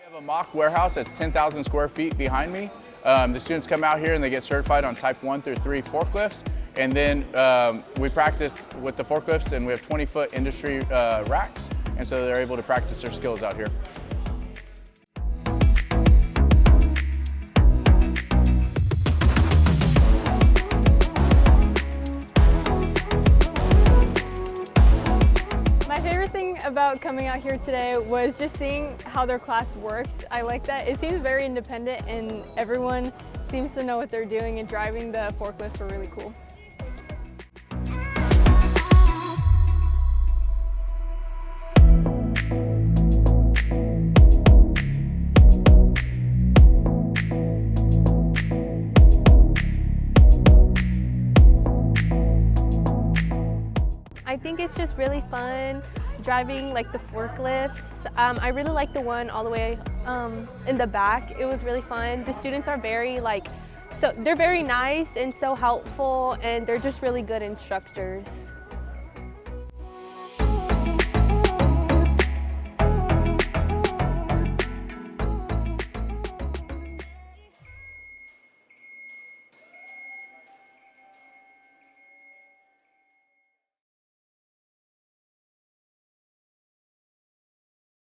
have a mock warehouse that's 10,000 square feet behind me. The students come out here and they get certified on type 1 through 3 forklifts. And then we practice with the forklifts, and we have 20-foot industry racks. And so they're able to practice their skills out here. My favorite thing about coming out here today was just seeing how their class works. I like that. It seems very independent and everyone seems to know what they're doing, and driving the forklifts were really cool. I think it's just really fun driving like the forklifts. I really like the one all the way in the back. It was really fun. The students are they're very nice and so helpful, and they're just really good instructors.